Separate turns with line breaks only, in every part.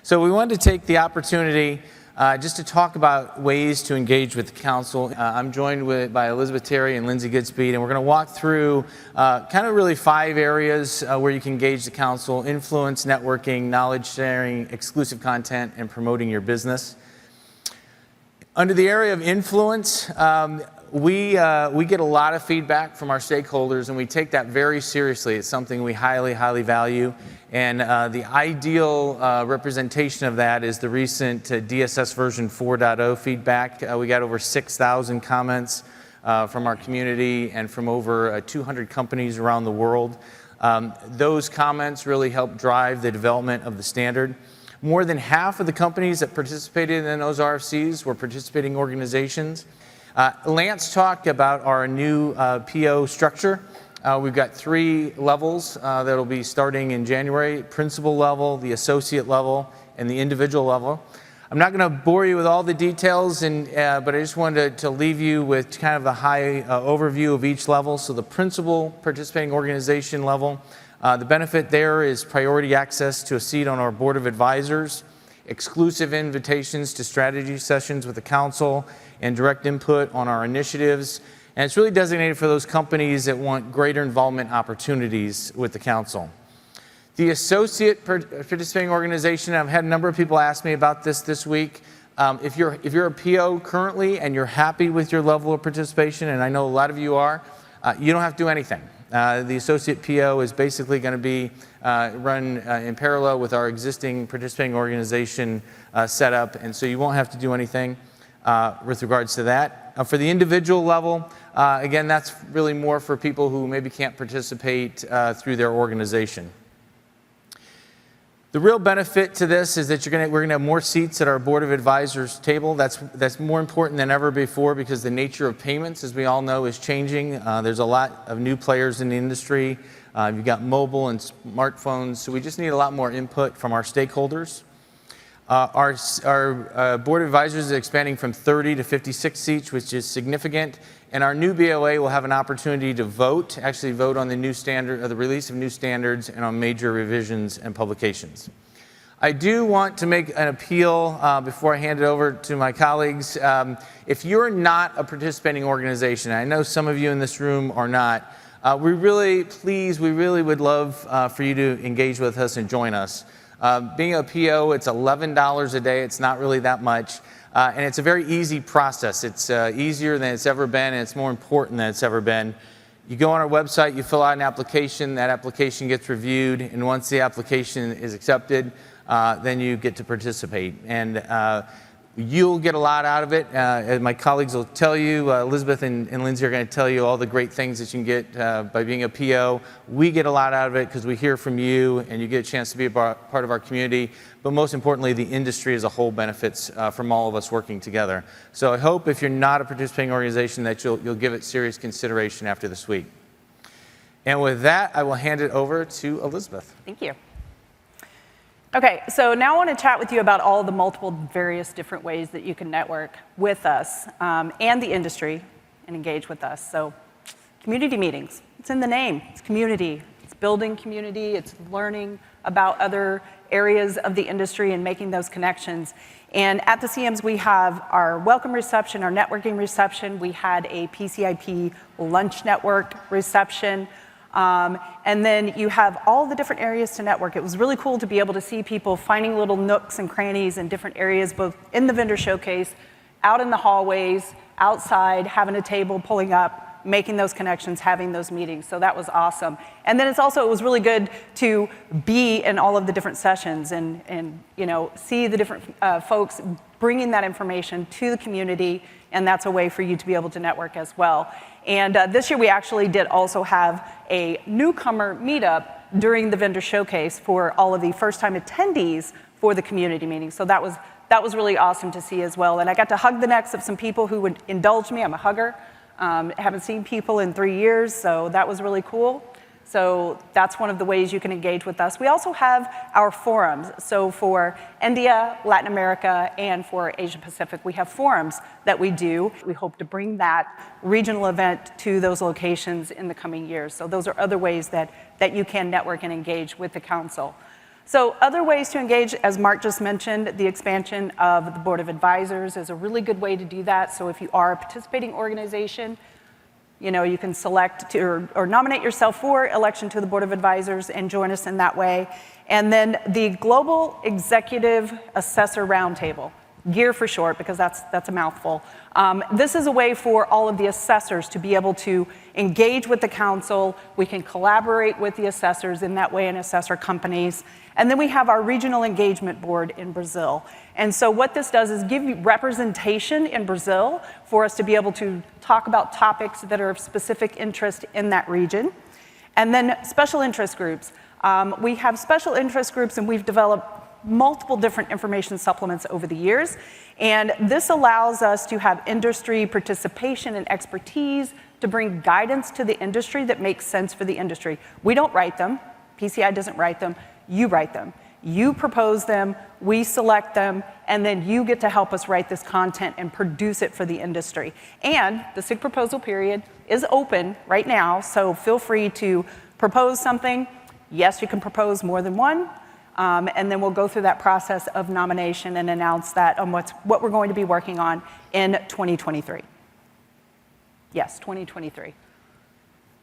So we wanted to take the opportunity just to talk about ways to engage with the council. I'm joined by Elizabeth Terry and Lindsay Goodspeed, and we're going to walk through kind of really 5 areas where you can engage the council: influence, networking, knowledge sharing, exclusive content, and promoting your business. Under the area of influence, we get a lot of feedback from our stakeholders, and we take that very seriously. It's something we highly, highly value. And the ideal representation of that is the recent DSS version 4.0 feedback. We got over 6,000 comments from our community and from over 200 companies around the world. Those comments really help drive the development of the standard. More than half of the companies that participated in those RFCs were participating organizations. Lance talked about our new PO structure. We've got 3 levels that'll be starting in January: principal level, the associate level, and the individual level. I'm not going to bore you with all the details, but I just wanted to leave you with kind of the high overview of each level. So the principal participating organization level, the benefit there is priority access to a seat on our board of advisors, exclusive invitations to strategy sessions with the council, and direct input on our initiatives. And it's really designated for those companies that want greater involvement opportunities with the council. The associate participating organization, I've had a number of people ask me about this week. If you're a PO currently and you're happy with your level of participation, and I know a lot of you are, you don't have to do anything. The associate PO is basically going to be run in parallel with our existing participating organization setup, and so you won't have to do anything with regards to that. For the individual level, again, that's really more for people who maybe can't participate through their organization. The real benefit to this is that we're going to have more seats at our Board of Advisors table. That's more important than ever before because the nature of payments, as we all know, is changing. There's a lot of new players in the industry. You've got mobile and smartphones, so we just need a lot more input from our stakeholders. Our Board of Advisors is expanding from 30 to 56 seats, which is significant. And our new BOA will have an opportunity to actually vote on the new standard, or the release of new standards, and on major revisions and publications. I do want to make an appeal before I hand it over to my colleagues. If you're not a participating organization, I know some of you in this room are not, we really would love for you to engage with us and join us. Being a PO, it's $11 a day. It's not really that much. And it's a very easy process. It's easier than it's ever been, and it's more important than it's ever been. You go on our website, you fill out an application, that application gets reviewed, and once the application is accepted, then you get to participate. And you'll get a lot out of it. As my colleagues will tell you, Elizabeth and Lindsay are going to tell you all the great things that you can get by being a PO. We get a lot out of it because we hear from you, and you get a chance to be a part of our community. But most importantly, the industry as a whole benefits from all of us working together. So I hope if you're not a participating organization that you'll give it serious consideration after this week. And with that, I will hand it over to Elizabeth.
Thank you. Okay, so now I want to chat with you about all the multiple various different ways that you can network with us and the industry and engage with us. So community meetings, it's in the name, it's community. It's building community, it's learning about other areas of the industry and making those connections. And at the CMs, we have our welcome reception, our networking reception. We had a PCIP lunch network reception. And then you have all the different areas to network. It was really cool to be able to see people finding little nooks and crannies in different areas, both in the vendor showcase, out in the hallways, outside, having a table, pulling up, making those connections, having those meetings. So that was awesome. And then it was really good to be in all of the different sessions and see the different folks bringing that information to the community, and that's a way for you to be able to network as well. And this year we actually did also have a newcomer meetup during the vendor showcase for all of the first-time attendees for the community meeting. So that was really awesome to see as well. And I got to hug the necks of some people who would indulge me. I'm a hugger. Haven't seen people in 3 years, so that was really cool. So that's one of the ways you can engage with us. We also have our forums. So for India, Latin America, and for Asia Pacific, we have forums that we do. We hope to bring that regional event to those locations in the coming years. So those are other ways that you can network and engage with the council. So other ways to engage, as Mark just mentioned, the expansion of the Board of Advisors is a really good way to do that. So if you are a participating organization, you can select or nominate yourself for election to the Board of Advisors and join us in that way. And then the Global Executive Assessor Roundtable, GEAR for short, because that's a mouthful. This is a way for all of the assessors to be able to engage with the council. We can collaborate with the assessors in that way and assessor companies. And then we have our Regional Engagement Board in Brazil. And so what this does is give you representation in Brazil for us to be able to talk about topics that are of specific interest in that region. And then special interest groups. We have special interest groups, and we've developed multiple different information supplements over the years. And this allows us to have industry participation and expertise to bring guidance to the industry that makes sense for the industry. We don't write them. PCI doesn't write them. You write them. You propose them, we select them, and then you get to help us write this content and produce it for the industry. And the SIG proposal period is open right now, so feel free to propose something. Yes, you can propose more than one, and then we'll go through that process of nomination and announce that on what we're going to be working on in 2023. Yes, 2023.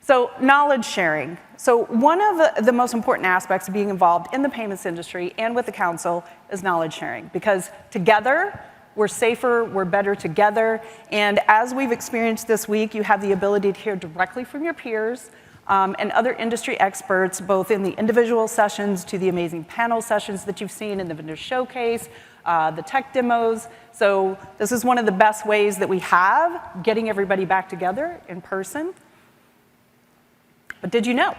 So knowledge sharing. So one of the most important aspects of being involved in the payments industry and with the council is knowledge sharing, because together we're safer, we're better together, and as we've experienced this week, you have the ability to hear directly from your peers and other industry experts, both in the individual sessions to the amazing panel sessions that you've seen in the vendor showcase, the tech demos. So this is one of the best ways that we have getting everybody back together in person. But did you know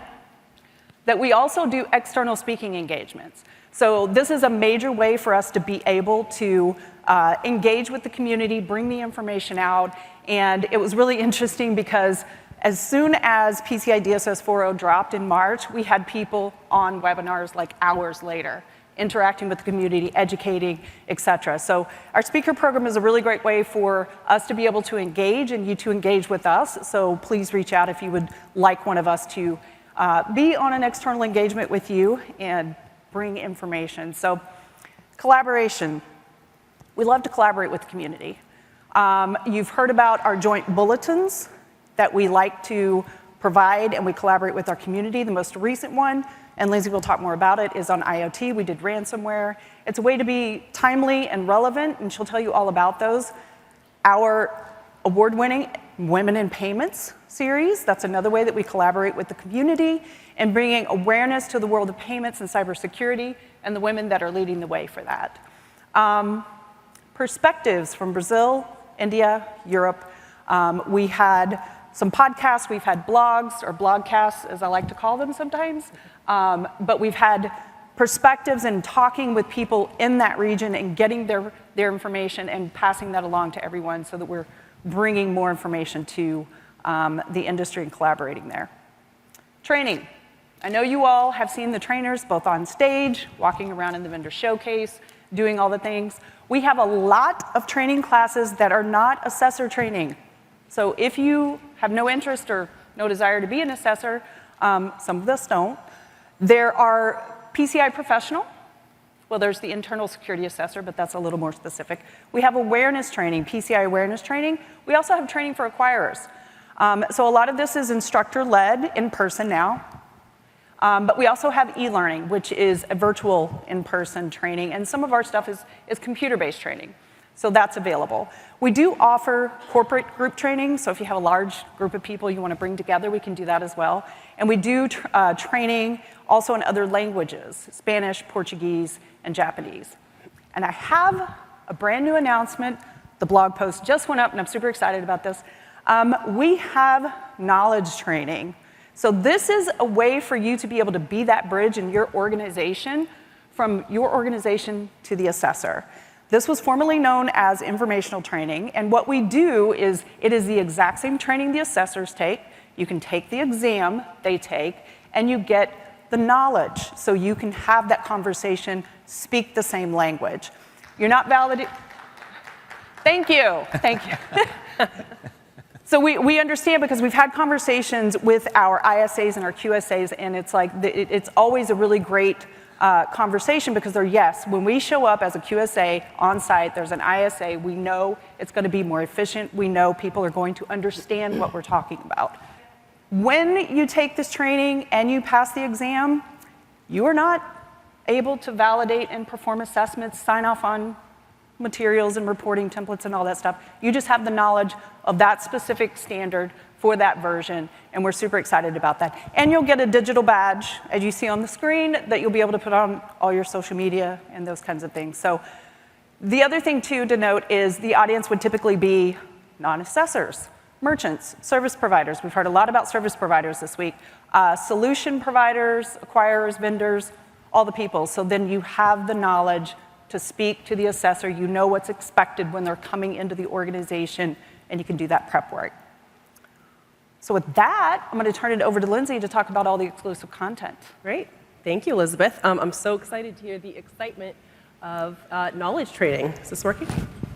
that we also do external speaking engagements? So this is a major way for us to be able to engage with the community, bring the information out, and it was really interesting because as soon as PCI DSS 4.0 dropped in March, we had people on webinars like hours later, interacting with the community, educating, et cetera. So our speaker program is a really great way for us to be able to engage and you to engage with us. So please reach out if you would like one of us to be on an external engagement with you and bring information. So collaboration. We love to collaborate with the community. You've heard about our joint bulletins that we like to provide, and we collaborate with our community. The most recent one, and Lindsay will talk more about it, is on IoT. We did ransomware. It's a way to be timely and relevant, and she'll tell you all about those. Our award-winning Women in Payments series, that's another way that we collaborate with the community and bringing awareness to the world of payments and cybersecurity and the women that are leading the way for that. Perspectives from Brazil, India, Europe. We had some podcasts, we've had blogs, or blogcasts, as I like to call them sometimes. But we've had perspectives and talking with people in that region and getting their information and passing that along to everyone so that we're bringing more information to the industry and collaborating there. Training. I know you all have seen the trainers both on stage, walking around in the vendor showcase, doing all the things. We have a lot of training classes that are not assessor training. So if you have no interest or no desire to be an assessor, some of us don't, there are PCI professional. Well, there's the internal security assessor, but that's a little more specific. We have awareness training, PCI awareness training. We also have training for acquirers. So a lot of this is instructor-led in person now. But we also have e-learning, which is a virtual in-person training, and some of our stuff is computer-based training. So that's available. We do offer corporate group training, so if you have a large group of people you want to bring together, we can do that as well. And we do training also in other languages, Spanish, Portuguese, and Japanese. And I have a brand new announcement. The blog post just went up, and I'm super excited about this. We have knowledge training. So this is a way for you to be able to be that bridge in your organization, from your organization to the assessor. This was formerly known as informational training, and what we do is, it is the exact same training the assessors take. You can take the exam they take, and you get the knowledge, so you can have that conversation, speak the same language. You're not validated. Thank you, thank you. So we understand, because we've had conversations with our ISAs and our QSAs, and it's like, it's always a really great conversation because yes, when we show up as a QSA on site, there's an ISA, we know it's going to be more efficient. We know people are going to understand what we're talking about. When you take this training and you pass the exam, you are not able to validate and perform assessments, sign off on materials and reporting templates and all that stuff. You just have the knowledge of that specific standard for that version, and we're super excited about that. And you'll get a digital badge, as you see on the screen, that you'll be able to put on all your social media and those kinds of things. So the other thing, too, to note is the audience would typically be non-assessors, merchants, service providers. We've heard a lot about service providers this week. Solution providers, acquirers, vendors, all the people. So then you have the knowledge to speak to the assessor. You know what's expected when they're coming into the organization, and you can do that prep work. So with that, I'm going to turn it over to Lindsay to talk about all the exclusive content.
Great. Thank you, Elizabeth. I'm so excited to hear the excitement of knowledge training. Is this working?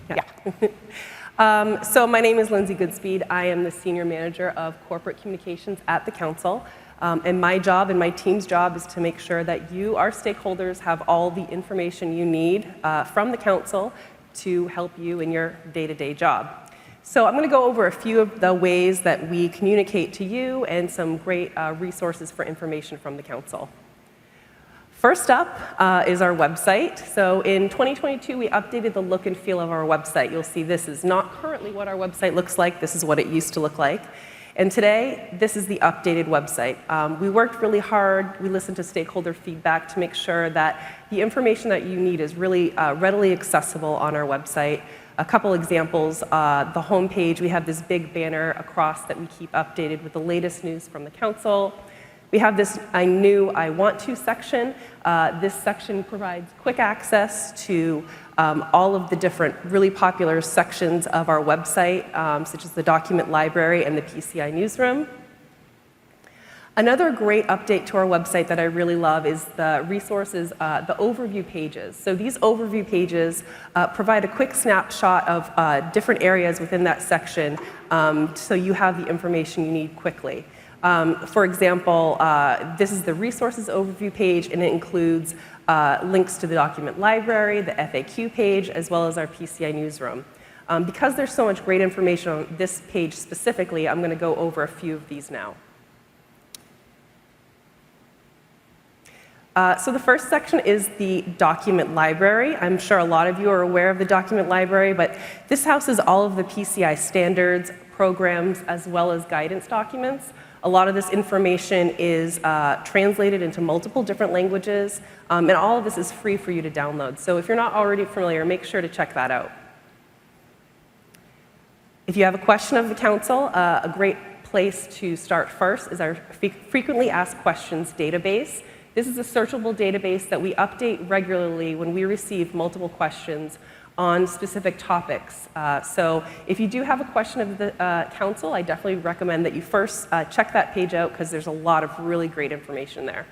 Yeah.
So my name is Lindsay Goodspeed. I am the Senior Manager of Corporate Communications at the Council. And my job and my team's job is to make sure that you, our stakeholders, have all the information you need from the Council to help you in your day-to-day job. So I'm going to go over a few of the ways that we communicate to you and some great resources for information from the Council. First up is our website. So in 2022, we updated the look and feel of our website. You'll see this is not currently what our website looks like. This is what it used to look like. And today, this is the updated website. We worked really hard. We listened to stakeholder feedback to make sure that the information that you need is really readily accessible on our website. A couple examples, the homepage, we have this big banner across that we keep updated with the latest news from the Council. We have this I want to section. This section provides quick access to all of the different really popular sections of our website, such as the document library and the PCI newsroom. Another great update to our website that I really love is the resources, the overview pages. So these overview pages provide a quick snapshot of different areas within that section, so you have the information you need quickly. For example, this is the resources overview page, and it includes links to the document library, the FAQ page, as well as our PCI newsroom. Because there's so much great information on this page specifically, I'm going to go over a few of these now. So the first section is the document library. I'm sure a lot of you are aware of the document library, but this houses all of the PCI standards, programs, as well as guidance documents. A lot of this information is translated into multiple different languages, and all of this is free for you to download. So if you're not already familiar, make sure to check that out. If you have a question of the Council, a great place to start first is our frequently asked questions database. This is a searchable database that we update regularly when we receive multiple questions on specific topics. So if you do have a question of the Council, I definitely recommend that you first check that page out because there's a lot of really great information there.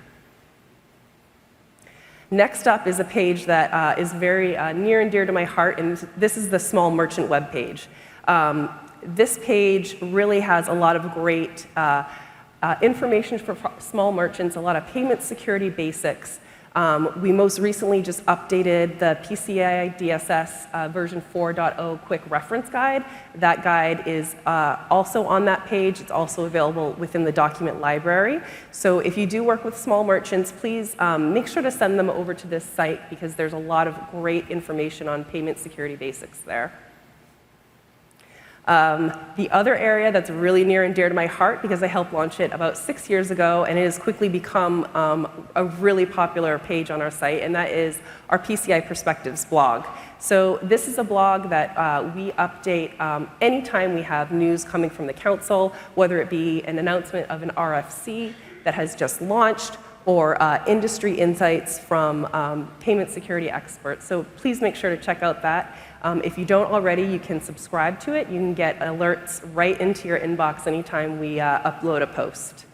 Next up is a page that is very near and dear to my heart, and this is the small merchant web page. This page really has a lot of great information for small merchants, a lot of payment security basics. We most recently just updated the PCI DSS version 4.0 quick reference guide. That guide is also on that page. It's also available within the document library. So if you do work with small merchants, please make sure to send them over to this site because there's a lot of great information on payment security basics there. The other area that's really near and dear to my heart, because I helped launch it about 6 years ago, and it has quickly become a really popular page on our site, and that is our PCI Perspectives blog. So this is a blog that we update anytime we have news coming from the Council, whether it be an announcement of an RFC that has just launched, or industry insights from payment security experts. So please make sure to check out that. If you don't already, you can subscribe to it. You can get alerts right into your inbox anytime we upload a post.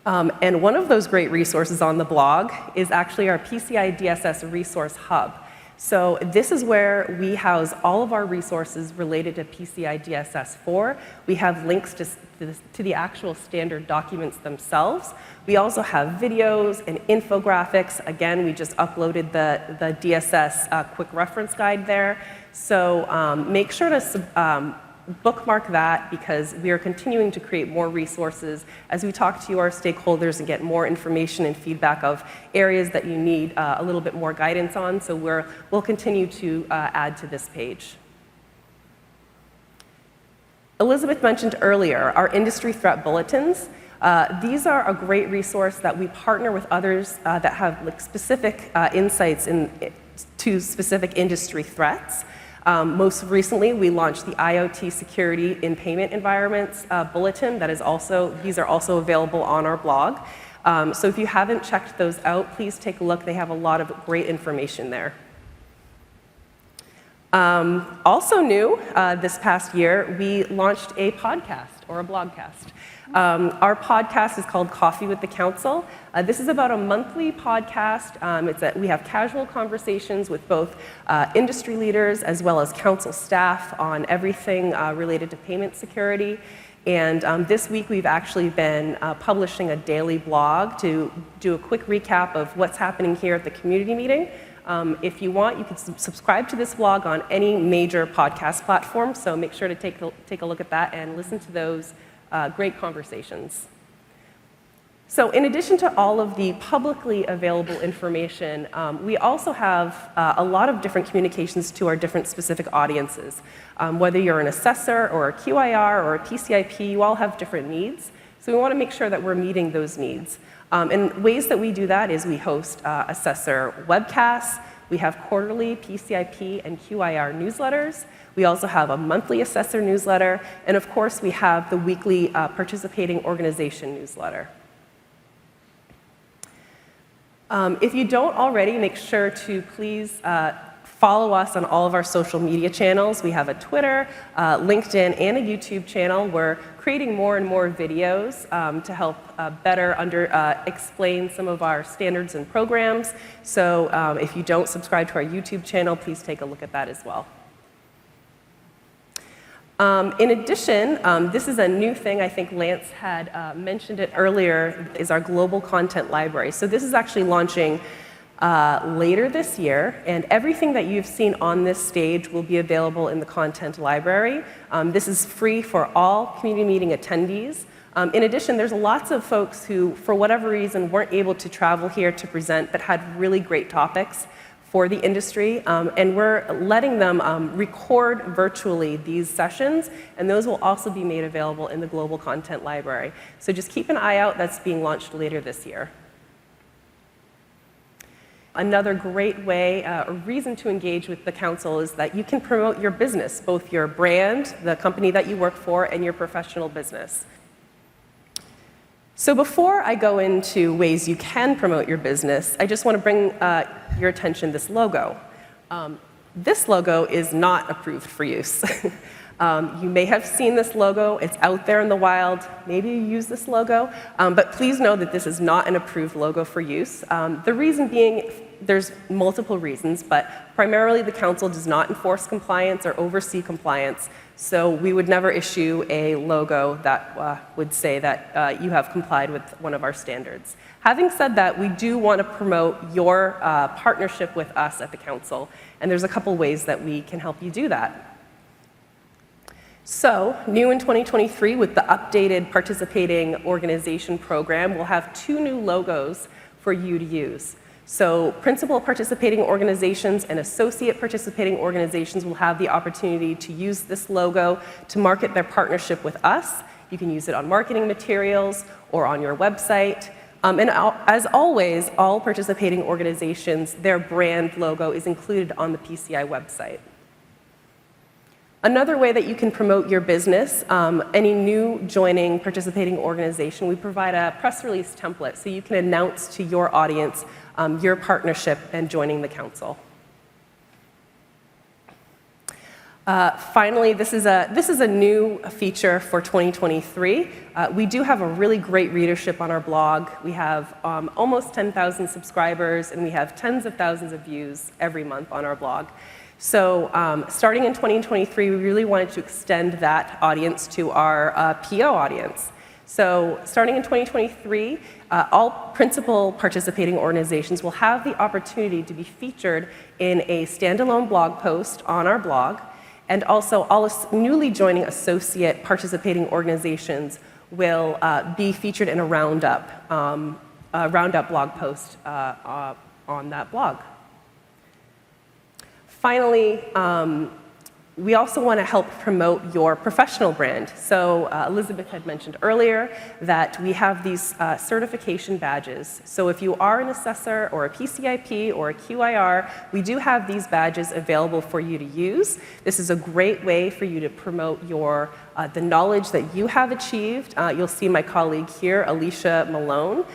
And one of those great resources on the blog is actually our PCI DSS Resource Hub. So this is where we house all of our resources related to PCI DSS-4. We have links to the actual standard documents themselves. We also have videos and infographics. Again, we just uploaded the DSS quick reference guide there. So make sure to bookmark that, because we are continuing to create more resources as we talk to our stakeholders and get more information and feedback of areas that you need a little bit more guidance on. So we'll continue to add to this page. Elizabeth mentioned earlier our industry threat bulletins. These are a great resource that we partner with others that have specific insights to specific industry threats. Most recently, we launched the IoT Security in Payment Environments bulletin. These are also available on our blog. So if you haven't checked those out, please take a look. They have a lot of great information there. Also new this past year, we launched a podcast or a blogcast. Our podcast is called Coffee with the Council. This is about a monthly podcast. We have casual conversations with both industry leaders as well as council staff on everything related to payment security. And this week we've actually been publishing a daily blog to do a quick recap of what's happening here at the community meeting. If you want, you can subscribe to this blog on any major podcast platform, so make sure to take a look at that and listen to those great conversations. So in addition to all of the publicly available information, we also have a lot of different communications to our different specific audiences. Whether you're an assessor or a QIR or a PCIP, you all have different needs. So we want to make sure that we're meeting those needs. And ways that we do that is we host assessor webcasts. We have quarterly PCIP and QIR newsletters. We also have a monthly assessor newsletter. And of course, we have the weekly participating organization newsletter. If you don't already, make sure to please follow us on all of our social media channels. We have a Twitter, LinkedIn, and a YouTube channel. We're creating more and more videos to help better explain some of our standards and programs. So if you don't subscribe to our YouTube channel, please take a look at that as well. In addition, this is a new thing. I think Lance had mentioned it earlier, is our global content library. So this is actually launching later this year, and everything that you've seen on this stage will be available in the content library. This is free for all community meeting attendees. In addition, there's lots of folks who, for whatever reason, weren't able to travel here to present, but had really great topics for the industry, and we're letting them record virtually these sessions, and those will also be made available in the Global Content Library. So just keep an eye out. That's being launched later this year. Another great way, or reason to engage with the council is that you can promote your business, both your brand, the company that you work for, and your professional business. So before I go into ways you can promote your business, I just want to bring your attention to this logo. This logo is not approved for use. You may have seen this logo. It's out there in the wild. Maybe you use this logo. But please know that this is not an approved logo for use. The reason being, there's multiple reasons, but primarily the council does not enforce compliance or oversee compliance. So we would never issue a logo that would say that you have complied with one of our standards. Having said that, we do want to promote your partnership with us at the council, and there's a couple ways that we can help you do that. So, new in 2023, with the updated participating organization program, we'll have 2 new logos for you to use. So, principal participating organizations and associate participating organizations will have the opportunity to use this logo to market their partnership with us. You can use it on marketing materials or on your website. And as always, all participating organizations, their brand logo is included on the PCI website. Another way that you can promote your business, any new joining participating organization, we provide a press release template so you can announce to your audience your partnership and joining the council. Finally, this is a new feature for 2023. We do have a really great readership on our blog. We have almost 10,000 subscribers, and we have tens of thousands of views every month on our blog. So starting in 2023, we really wanted to extend that audience to our PO audience. So starting in 2023, all principal participating organizations will have the opportunity to be featured in a standalone blog post on our blog. And also, all newly joining associate participating organizations will be featured in a roundup blog post on that blog. Finally, we also want to help promote your professional brand. So Elizabeth had mentioned earlier that we have these certification badges. So if you are an assessor or a PCIP or a QIR, we do have these badges available for you to use. This is a great way for you to promote the knowledge that you have achieved. You'll see my colleague here, Alicia Malone,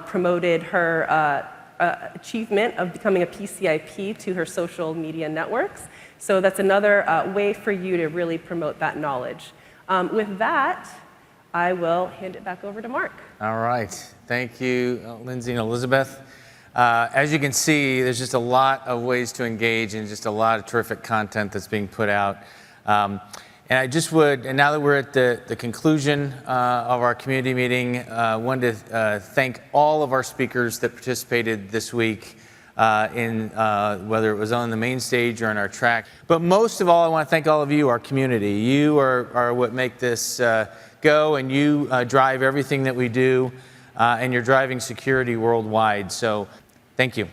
promoted her achievement of becoming a PCIP to her social media networks. So that's another way for you to really promote that knowledge. With that, I will hand it back over to Mark.
All right. Thank you, Lindsay and Elizabeth. As you can see, there's just a lot of ways to engage and just a lot of terrific content that's being put out. And I just would, and now that we're at the conclusion of our community meeting, I wanted to thank all of our speakers that participated this week in whether it was on the main stage or on our track. But most of all, I want to thank all of you, our community. You are what make this go, and you drive everything that we do, and you're driving security worldwide. So thank you.